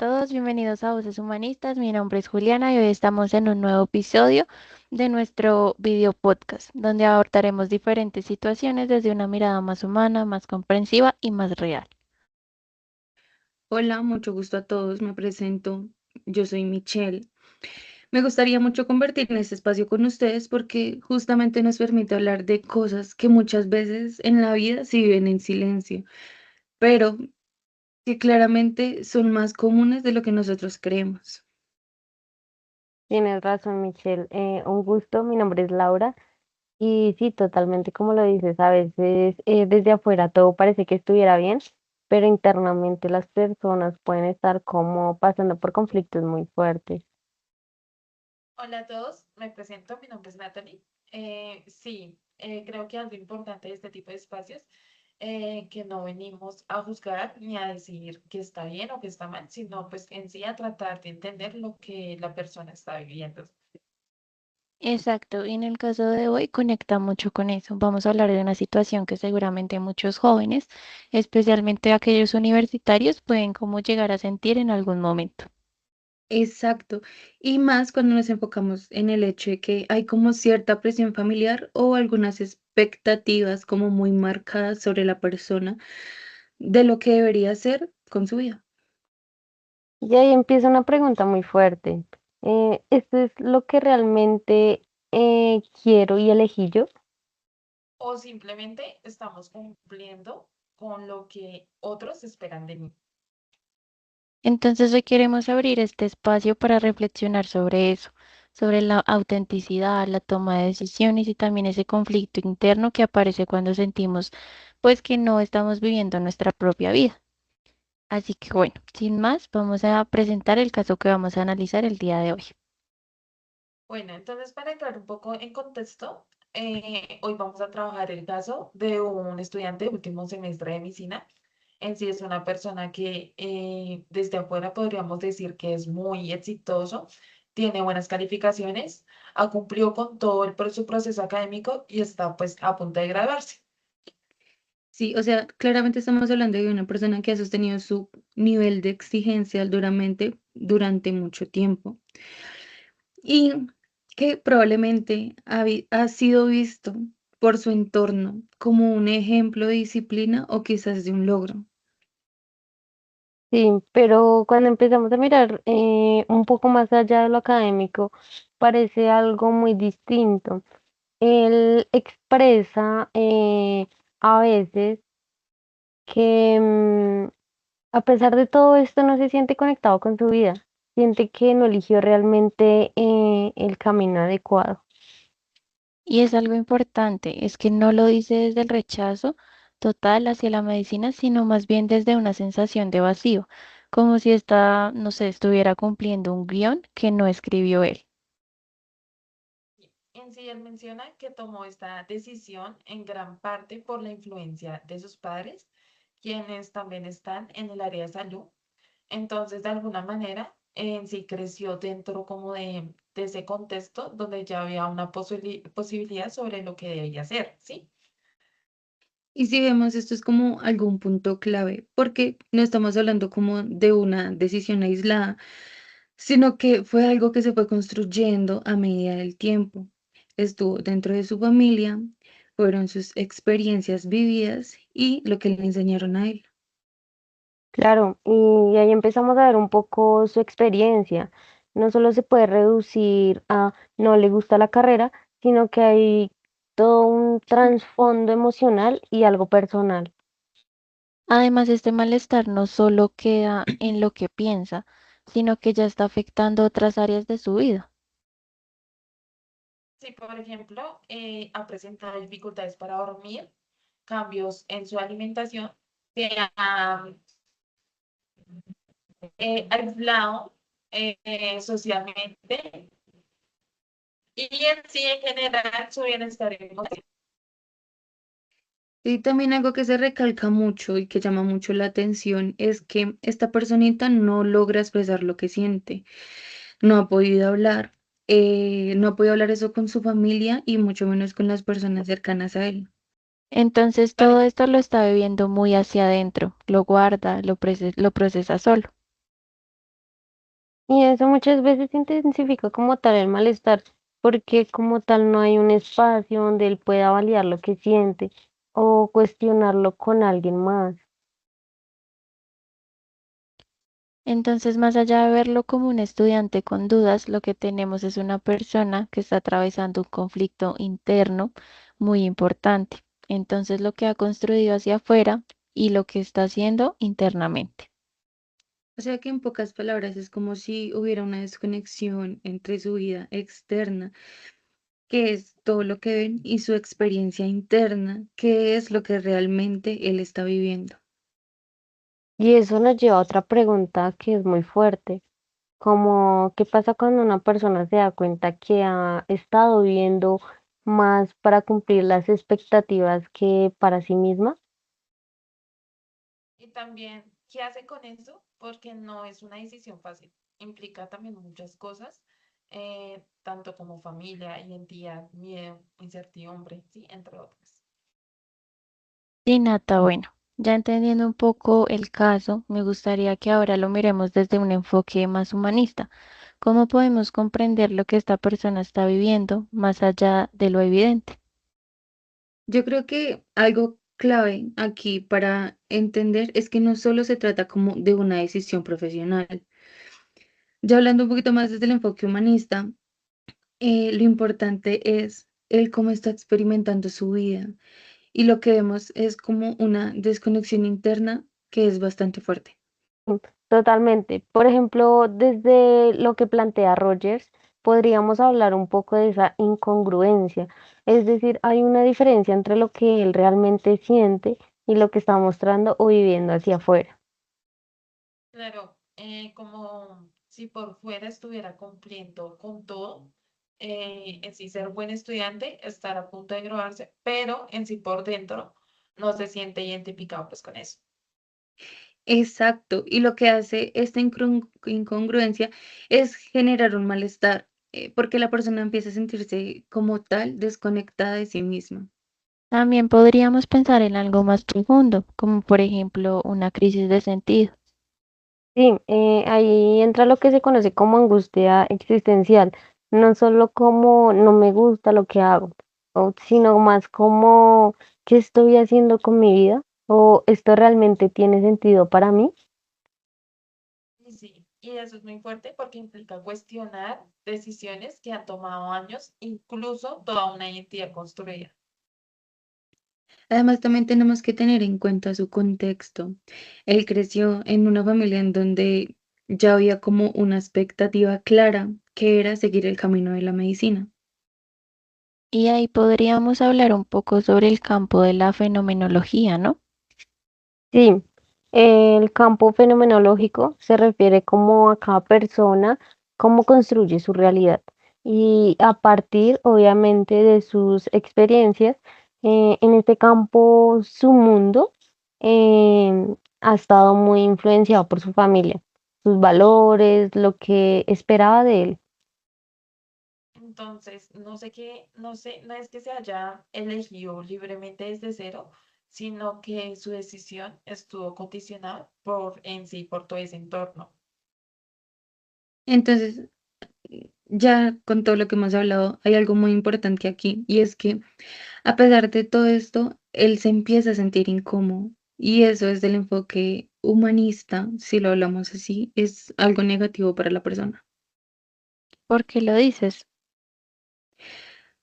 todos, bienvenidos a Voces Humanistas. Mi nombre es Juliana y hoy estamos en un nuevo episodio de nuestro video podcast, donde abordaremos diferentes situaciones desde una mirada más humana, más comprensiva y más real. Hola, mucho gusto a todos. Me presento. Yo soy Michelle. Me gustaría mucho convertir en este espacio con ustedes porque justamente nos permite hablar de cosas que muchas veces en la vida se viven en silencio, pero que claramente son más comunes de lo que nosotros creemos. Tienes razón, Michelle. Un gusto, mi nombre es Laura y sí, totalmente como lo dices, a veces desde afuera todo parece que estuviera bien, pero internamente las personas pueden estar como pasando por conflictos muy fuertes. Hola a todos, me presento, mi nombre es Natalie. Creo que algo importante de este tipo de espacios, que no venimos a juzgar ni a decir que está bien o que está mal, sino pues en sí a tratar de entender lo que la persona está viviendo. Exacto, y en el caso de hoy conecta mucho con eso. Vamos a hablar de una situación que seguramente muchos jóvenes, especialmente aquellos universitarios, pueden como llegar a sentir en algún momento. Exacto. Y más cuando nos enfocamos en el hecho de que hay como cierta presión familiar o algunas expectativas como muy marcadas sobre la persona de lo que debería hacer con su vida. Y ahí empieza una pregunta muy fuerte. ¿Esto es lo que realmente quiero y elegí yo? O simplemente estamos cumpliendo con lo que otros esperan de mí. Entonces hoy queremos abrir este espacio para reflexionar sobre eso, sobre la autenticidad, la toma de decisiones y también ese conflicto interno que aparece cuando sentimos pues que no estamos viviendo nuestra propia vida. Así que bueno, sin más, vamos a presentar el caso que vamos a analizar el día de hoy. Bueno, entonces para entrar un poco en contexto, hoy vamos a trabajar el caso de un estudiante de último semestre de medicina. En sí es una persona que desde afuera podríamos decir que es muy exitoso, tiene buenas calificaciones, ha cumplido con todo su proceso académico y está pues a punto de graduarse. Sí, o sea, claramente estamos hablando de una persona que ha sostenido su nivel de exigencia durante mucho tiempo y que probablemente ha sido visto por su entorno como un ejemplo de disciplina o quizás de un logro. Sí, pero cuando empezamos a mirar un poco más allá de lo académico, parece algo muy distinto. Él expresa a veces que a pesar de todo esto no se siente conectado con su vida, siente que no eligió realmente el camino adecuado. Y es algo importante, es que no lo dice desde el rechazo total hacia la medicina, sino más bien desde una sensación de vacío, como si esta, no sé, estuviera cumpliendo un guión que no escribió él. En sí, él menciona que tomó esta decisión en gran parte por la influencia de sus padres, quienes también están en el área de salud. Entonces, de alguna manera, en sí creció dentro como de ese contexto donde ya había una posibilidad sobre lo que debía hacer, ¿sí? Y si vemos esto es como algún punto clave, porque no estamos hablando como de una decisión aislada, sino que fue algo que se fue construyendo a medida del tiempo. Estuvo dentro de su familia, fueron sus experiencias vividas y lo que le enseñaron a él. Claro, y ahí empezamos a ver un poco su experiencia. No solo se puede reducir a no le gusta la carrera, sino que hay todo un trasfondo emocional y algo personal. Además, este malestar no solo queda en lo que piensa, sino que ya está afectando otras áreas de su vida. Si, por ejemplo, ha presentado dificultades para dormir, cambios en su alimentación, se ha aislado socialmente y en sí, en general, su bienestar emocional. Y también algo que se recalca mucho y que llama mucho la atención es que esta personita no logra expresar lo que siente, no ha podido hablar, no ha podido hablar eso con su familia y mucho menos con las personas cercanas a él. Entonces, Vale. todo esto lo está viviendo muy hacia adentro, lo guarda, lo procesa solo. Y eso muchas veces intensifica como tal el malestar, porque como tal no hay un espacio donde él pueda validar lo que siente o cuestionarlo con alguien más. Entonces, más allá de verlo como un estudiante con dudas, lo que tenemos es una persona que está atravesando un conflicto interno muy importante. Entonces, lo que ha construido hacia afuera y lo que está haciendo internamente. O sea que en pocas palabras es como si hubiera una desconexión entre su vida externa, que es todo lo que ven, y su experiencia interna, que es lo que realmente él está viviendo. Y eso nos lleva a otra pregunta que es muy fuerte, como ¿qué pasa cuando una persona se da cuenta que ha estado viviendo más para cumplir las expectativas que para sí misma? Y también, ¿qué hace con eso? Porque no es una decisión fácil. Implica también muchas cosas, tanto como familia, identidad, miedo, incertidumbre, ¿sí? Entre otras. Sí, Nata, bueno, ya entendiendo un poco el caso, me gustaría que ahora lo miremos desde un enfoque más humanista. ¿Cómo podemos comprender lo que esta persona está viviendo más allá de lo evidente? Yo creo que algo clave aquí para entender es que no solo se trata como de una decisión profesional. Ya hablando un poquito más desde el enfoque humanista, lo importante es el cómo está experimentando su vida. Y lo que vemos es como una desconexión interna que es bastante fuerte. Totalmente. Por ejemplo, desde lo que plantea Rogers, podríamos hablar un poco de esa incongruencia. Es decir, hay una diferencia entre lo que él realmente siente y lo que está mostrando o viviendo hacia afuera. Claro, como si por fuera estuviera cumpliendo con todo, en sí ser buen estudiante, estar a punto de graduarse, pero en sí por dentro no se siente identificado pues con eso. Exacto. Y lo que hace esta incongruencia es generar un malestar, porque la persona empieza a sentirse como tal desconectada de sí misma. También podríamos pensar en algo más profundo, como por ejemplo una crisis de sentido. Sí, ahí entra lo que se conoce como angustia existencial, no solo como no me gusta lo que hago, sino más como qué estoy haciendo con mi vida o esto realmente tiene sentido para mí. Y sí, y eso es muy fuerte porque implica cuestionar decisiones que han tomado años, incluso toda una identidad construida. Además, también tenemos que tener en cuenta su contexto. Él creció en una familia en donde ya había como una expectativa clara que era seguir el camino de la medicina. Y ahí podríamos hablar un poco sobre el campo de la fenomenología, ¿no? Sí, el campo fenomenológico se refiere como a cada persona, cómo construye su realidad y a partir, obviamente, de sus experiencias, en este campo, su mundo ha estado muy influenciado por su familia, sus valores, lo que esperaba de él. Entonces, no sé qué, no sé, no es que se haya elegido libremente desde cero, sino que su decisión estuvo condicionada por en sí, por todo ese entorno. Entonces, ya con todo lo que hemos hablado, hay algo muy importante aquí y es que a pesar de todo esto, él se empieza a sentir incómodo y eso desde el enfoque humanista, si lo hablamos así, es algo negativo para la persona, ¿Por qué lo dices?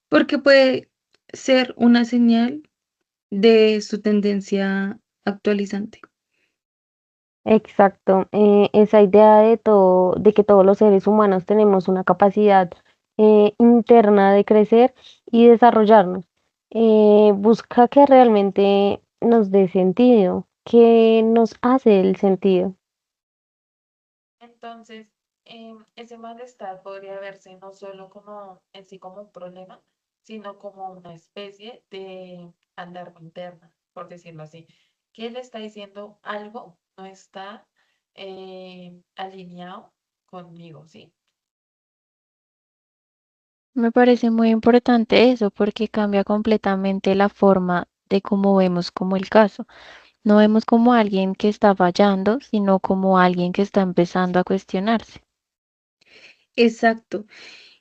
porque puede ser una señal de su tendencia actualizante. Exacto, esa idea de todo, de que todos los seres humanos tenemos una capacidad interna de crecer y desarrollarnos, busca que realmente nos dé sentido, que nos hace el sentido. Entonces, ese malestar podría verse no solo como en sí como un problema, sino como una especie de alarma interna, por decirlo así, que le está diciendo algo no está alineado conmigo, ¿sí? Me parece muy importante eso porque cambia completamente la forma de cómo vemos como el caso. No vemos como alguien que está fallando, sino como alguien que está empezando a cuestionarse. Exacto.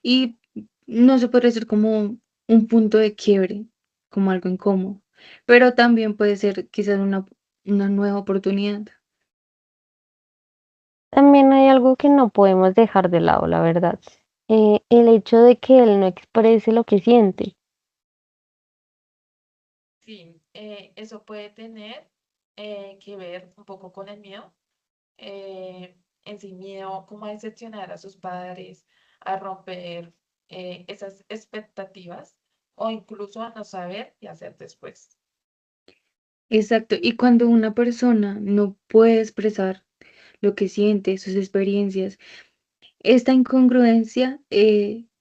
Y no se puede ser como un punto de quiebre, como algo incómodo, pero también puede ser quizás una nueva oportunidad. También hay algo que no podemos dejar de lado, la verdad. El hecho de que él no exprese lo que siente. Sí, eso puede tener que ver un poco con el miedo, en sí miedo como a decepcionar a sus padres, a romper esas expectativas o incluso a no saber qué hacer después. Exacto. Y cuando una persona no puede expresar lo que siente, sus experiencias, esta incongruencia,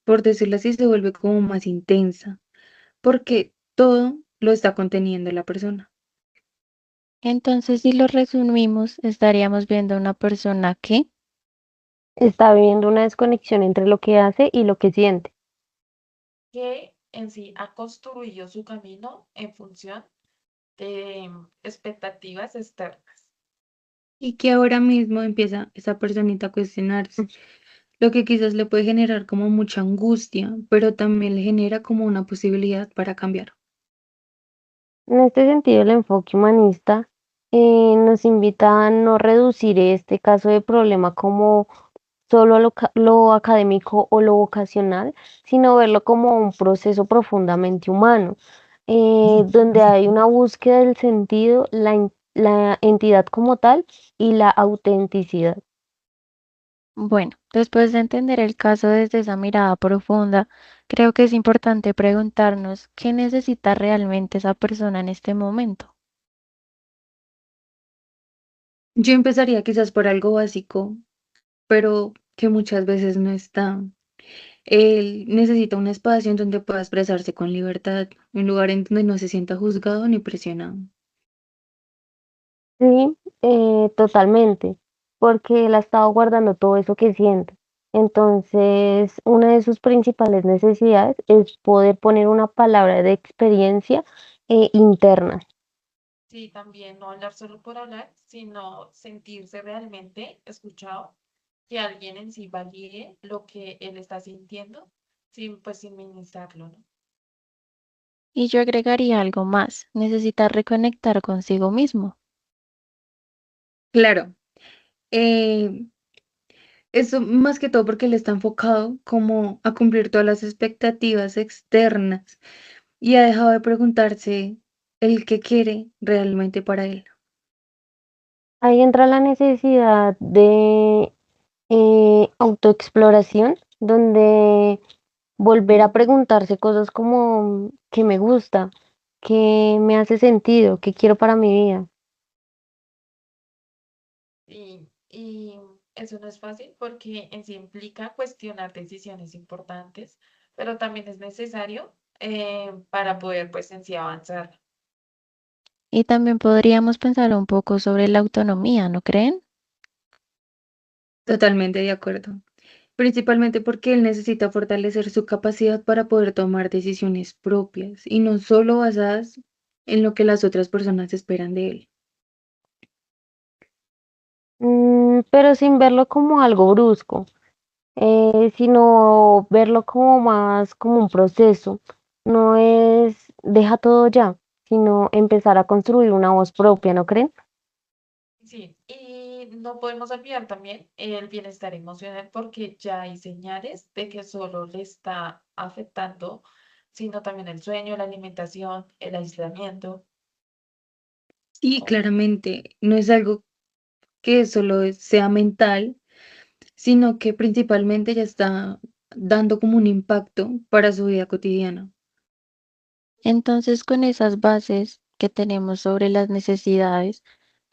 por decirlo así, se vuelve como más intensa, porque todo lo está conteniendo la persona. Entonces, si lo resumimos, estaríamos viendo a una persona que, Está viviendo una desconexión entre lo que hace y lo que siente. Que en sí ha construido su camino en función de expectativas externas. Y que ahora mismo empieza esa personita a cuestionarse, lo que quizás le puede generar como mucha angustia, pero también le genera como una posibilidad para cambiar. En este sentido, el enfoque humanista nos invita a no reducir este caso de problema como solo a lo académico o lo vocacional, sino verlo como un proceso profundamente humano, donde hay una búsqueda del sentido, la entidad como tal y la autenticidad. bueno, después de entender el caso desde esa mirada profunda, creo que es importante preguntarnos qué necesita realmente esa persona en este momento. Yo empezaría quizás por algo básico, pero que muchas veces no está. Él necesita un espacio en donde pueda expresarse con libertad, un lugar en donde no se sienta juzgado ni presionado. Sí, totalmente, porque él ha estado guardando todo eso que siente. Entonces, una de sus principales necesidades es poder poner una palabra de experiencia interna. Sí, también no hablar solo por hablar, sino sentirse realmente escuchado, que alguien en sí valide lo que él está sintiendo, sin pues sin minimizarlo, ¿no? Y yo agregaría algo más, necesita reconectar consigo mismo. Claro, eh, eso más que todo porque él está enfocado como a cumplir todas las expectativas externas y ha dejado de preguntarse el qué quiere realmente para él. Ahí entra la necesidad de autoexploración, donde volver a preguntarse cosas como qué me gusta, qué me hace sentido, qué quiero para mi vida. Y eso no es fácil porque en sí implica cuestionar decisiones importantes, pero también es necesario para poder pues en sí avanzar. Y también podríamos pensar un poco sobre la autonomía, ¿no creen? Totalmente de acuerdo. Principalmente porque él necesita fortalecer su capacidad para poder tomar decisiones propias y no solo basadas en lo que las otras personas esperan de él. Pero sin verlo como algo brusco, sino verlo como más como un proceso. No es deja todo ya, sino empezar a construir una voz propia, ¿no creen? Sí, y no podemos olvidar también el bienestar emocional porque ya hay señales de que solo le está afectando, sino también el sueño, la alimentación, el aislamiento. Y claramente no es algo que solo sea mental, sino que principalmente ya está dando como un impacto para su vida cotidiana. Entonces, con esas bases que tenemos sobre las necesidades,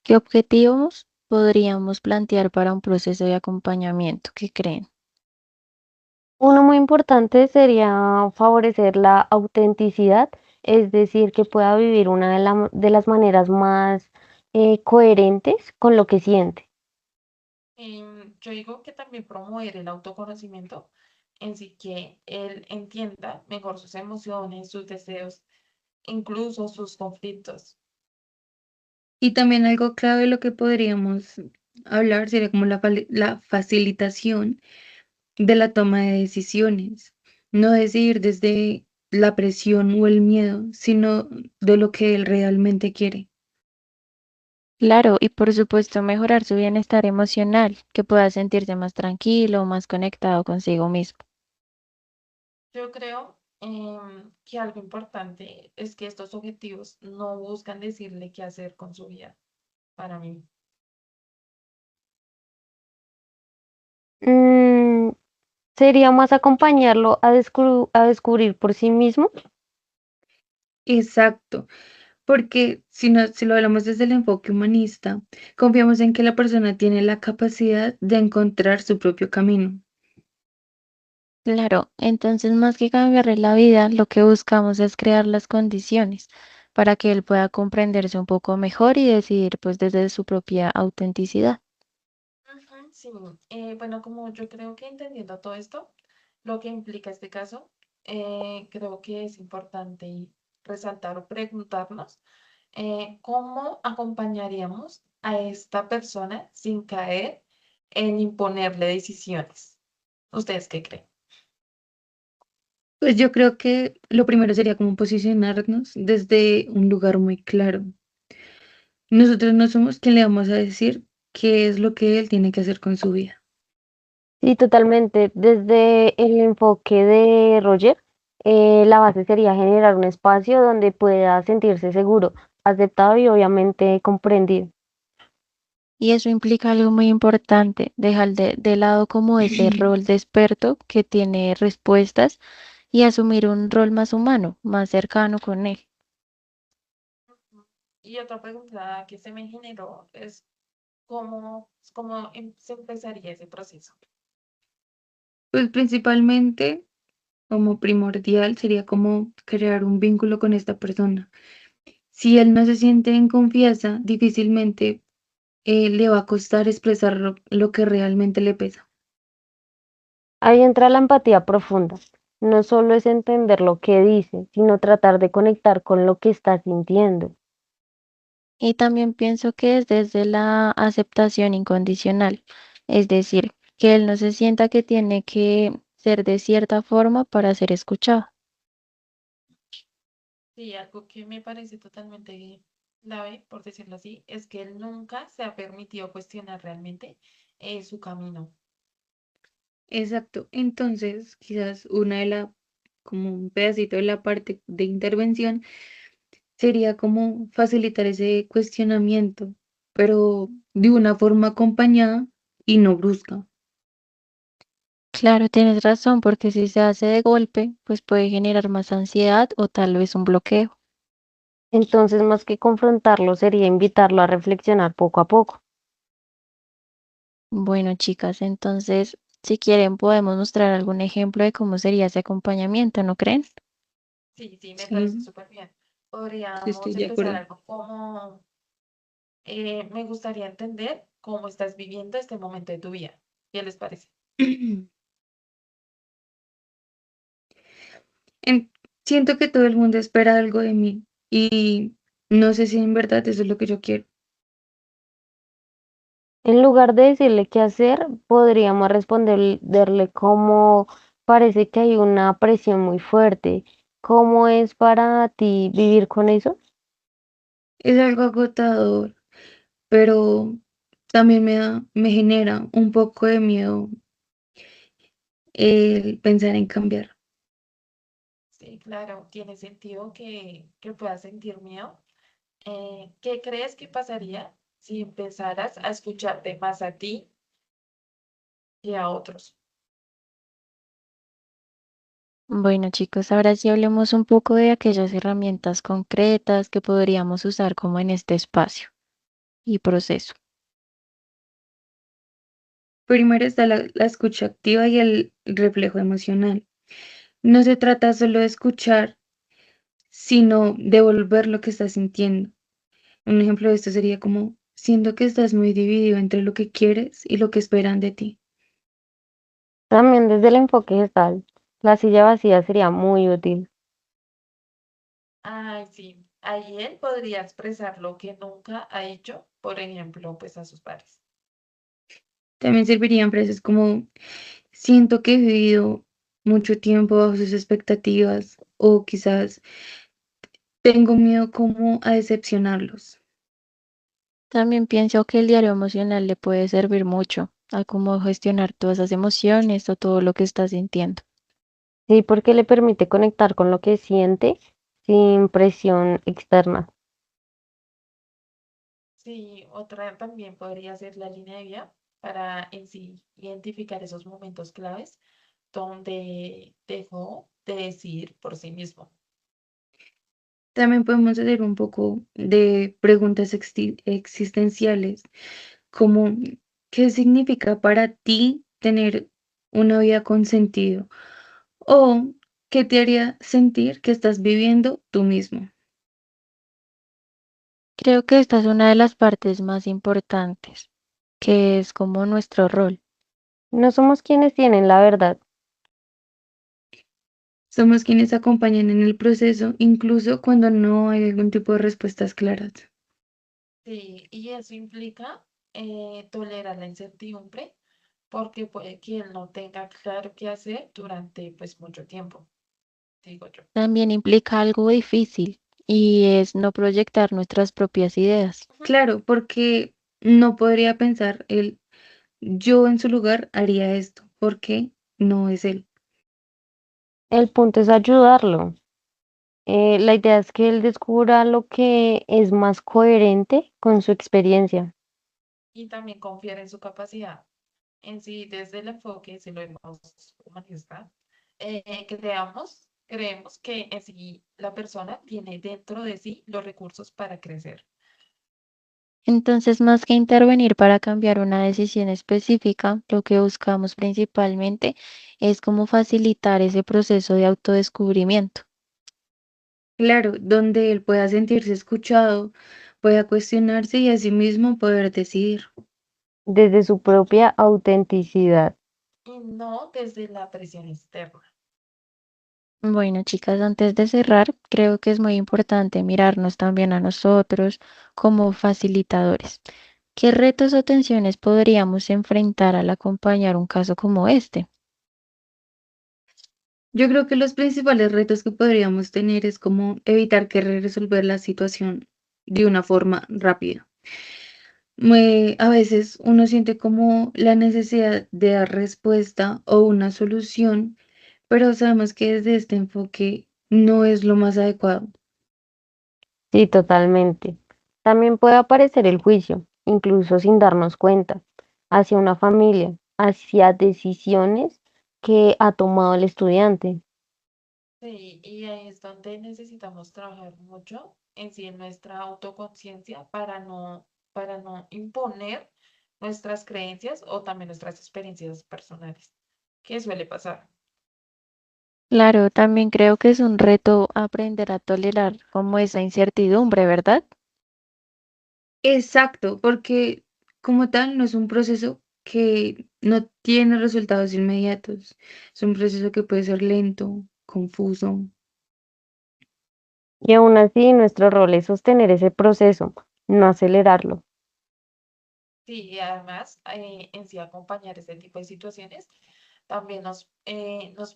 ¿qué objetivos podríamos plantear para un proceso de acompañamiento? ¿Qué creen? Uno muy importante sería favorecer la autenticidad, es decir, que pueda vivir una de las maneras más coherentes con lo que siente. Yo digo que también promover el autoconocimiento en sí que él entienda mejor sus emociones, sus deseos, incluso sus conflictos. Y también algo clave de lo que podríamos hablar sería como la facilitación de la toma de decisiones, no decidir desde la presión o el miedo, sino de lo que él realmente quiere. Claro, y por supuesto mejorar su bienestar emocional, que pueda sentirse más tranquilo, más conectado consigo mismo. Yo creo que algo importante es que estos objetivos no buscan decirle qué hacer con su vida, para mí. Mm, sería más acompañarlo a descubrir por sí mismo. Exacto, porque si lo hablamos desde el enfoque humanista, confiamos en que la persona tiene la capacidad de encontrar su propio camino. Claro, entonces más que cambiarle la vida, lo que buscamos es crear las condiciones para que él pueda comprenderse un poco mejor y decidir pues desde su propia autenticidad. Ujú, sí, bueno, como yo creo que entendiendo todo esto, lo que implica este caso, creo que es importante resaltar o preguntarnos cómo acompañaríamos a esta persona sin caer en imponerle decisiones. ¿Ustedes qué creen? Pues yo creo que lo primero sería como posicionarnos desde un lugar muy claro. Nosotros no somos quien le vamos a decir qué es lo que él tiene que hacer con su vida. Sí, totalmente. Desde el enfoque de Roger, la base sería generar un espacio donde pueda sentirse seguro, aceptado y obviamente comprendido. Y eso implica algo muy importante, dejar de lado como ese rol de experto que tiene respuestas y asumir un rol más humano, más cercano con él. Ujú. Y otra pregunta que se me generó es cómo se empezaría ese proceso. Pues principalmente, como primordial, sería como crear un vínculo con esta persona. Si él no se siente en confianza, difícilmente le va a costar expresar lo que realmente le pesa. Ahí entra la empatía profunda. No solo es entender lo que dice, sino tratar de conectar con lo que está sintiendo. Y también pienso que es desde la aceptación incondicional, es decir, que él no se sienta que tiene que ser de cierta forma para ser escuchado. Sí, algo que me parece totalmente clave, por decirlo así, es que él nunca se ha permitido cuestionar realmente su camino. Exacto. Entonces, quizás como un pedacito de la parte de intervención sería como facilitar ese cuestionamiento, pero de una forma acompañada y no brusca. Claro, tienes razón, porque si se hace de golpe, pues puede generar más ansiedad o tal vez un bloqueo. Entonces, más que confrontarlo, sería invitarlo a reflexionar poco a poco. Bueno, chicas, entonces, si quieren, podemos mostrar algún ejemplo de cómo sería ese acompañamiento, ¿no creen? Sí, sí, me parece Sí, súper bien. sí estoy Podríamos de empezar acuerdo. algo como, me gustaría entender cómo estás viviendo este momento de tu vida. ¿Qué les parece? En- Siento que todo el mundo espera algo de mí y no sé si en verdad eso es lo que yo quiero. En lugar de decirle qué hacer, podríamos responderle cómo parece que hay una presión muy fuerte. ¿Cómo es para ti vivir con eso? Es algo agotador, pero también me genera un poco de miedo el pensar en cambiar. Sí, claro, tiene sentido que puedas sentir miedo. ¿Qué crees que pasaría si empezaras a escucharte más a ti y a otros? Bueno, chicos, ahora sí hablemos un poco de aquellas herramientas concretas que podríamos usar como en este espacio y proceso. Primero está la escucha activa y el reflejo emocional. No se trata solo de escuchar, sino devolver lo que estás sintiendo. Un ejemplo de esto sería como, siento que estás muy dividido entre lo que quieres y lo que esperan de ti. También desde el enfoque gestal, la silla vacía sería muy útil. Ay, sí, ahí él podría expresar lo que nunca ha hecho, por ejemplo, pues a sus pares. También servirían frases como, siento que he vivido mucho tiempo bajo sus expectativas o quizás tengo miedo como a decepcionarlos. También pienso que el diario emocional le puede servir mucho a cómo gestionar todas esas emociones o todo lo que está sintiendo. Sí, porque le permite conectar con lo que siente sin presión externa. Sí, otra también podría ser la línea de vida para en sí identificar esos momentos claves donde dejó de decidir por sí mismo. También podemos hacer un poco de preguntas existenciales, como ¿qué significa para ti tener una vida con sentido? ¿O qué te haría sentir que estás viviendo tú mismo? Creo que esta es una de las partes más importantes, que es como nuestro rol. No somos quienes tienen la verdad. Somos quienes acompañan en el proceso, incluso cuando no hay algún tipo de respuestas claras. Sí, y eso implica tolerar la incertidumbre porque puede que él no tenga claro qué hacer durante pues mucho tiempo, digo yo. También implica algo difícil y es no proyectar nuestras propias ideas. Claro, porque no podría pensar él, yo en su lugar haría esto, porque no es él. El punto es ayudarlo. La idea es que él descubra lo que es más coherente con su experiencia. Y también confiar en su capacidad. En sí, desde el enfoque, si lo vemos humanista, creemos que en sí la persona tiene dentro de sí los recursos para crecer. Entonces, más que intervenir para cambiar una decisión específica, lo que buscamos principalmente es cómo facilitar ese proceso de autodescubrimiento. Claro, donde él pueda sentirse escuchado, pueda cuestionarse y asimismo poder decidir. Desde su propia autenticidad. Y no desde la presión externa. Bueno, chicas, antes de cerrar, creo que es muy importante mirarnos también a nosotros como facilitadores. ¿Qué retos o tensiones podríamos enfrentar al acompañar un caso como este? Yo creo que los principales retos que podríamos tener es como evitar querer resolver la situación de una forma rápida. A veces uno siente como la necesidad de dar respuesta o una solución, pero sabemos que desde este enfoque no es lo más adecuado. Sí, totalmente. También puede aparecer el juicio, incluso sin darnos cuenta, hacia una familia, hacia decisiones que ha tomado el estudiante. Sí, y ahí es donde necesitamos trabajar mucho en sí en nuestra autoconciencia para no imponer nuestras creencias o también nuestras experiencias personales. ¿Qué suele pasar? Claro, también creo que es un reto aprender a tolerar como esa incertidumbre, ¿verdad? Exacto, porque como tal no es un proceso que no tiene resultados inmediatos. Es un proceso que puede ser lento, confuso. Y aún así, nuestro rol es sostener ese proceso, no acelerarlo. Sí, y además en sí acompañar este tipo de situaciones también nos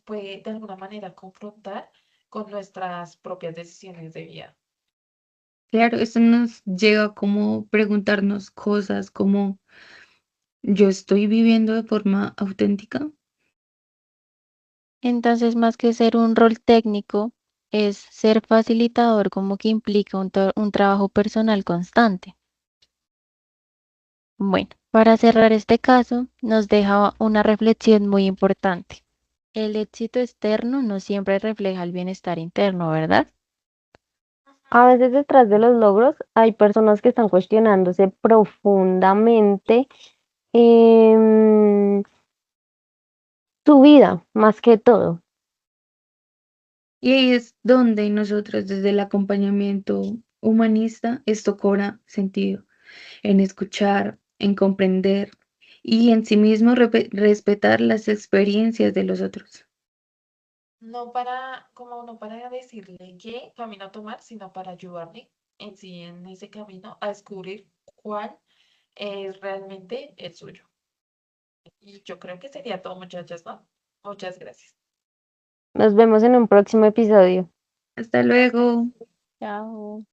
puede de alguna manera confrontar con nuestras propias decisiones de vida. Claro, esto nos lleva a como preguntarnos cosas como ¿yo estoy viviendo de forma auténtica? Entonces, más que ser un rol técnico, es ser facilitador, como que implica un trabajo personal constante. Bueno, para cerrar este caso, nos deja una reflexión muy importante. El éxito externo no siempre refleja el bienestar interno, ¿verdad? A veces detrás de los logros hay personas que están cuestionándose profundamente em, su vida, más que todo. Y ahí es donde nosotros desde el acompañamiento humanista esto cobra sentido, en escuchar, en comprender y en sí mismo respetar las experiencias de los otros. No para decirle qué camino tomar, sino para ayudarle en sí en ese camino a descubrir cuál es realmente el suyo. Y yo creo que sería todo, muchachas, ¿no? Muchas gracias. Nos vemos en un próximo episodio. Hasta luego. Chao.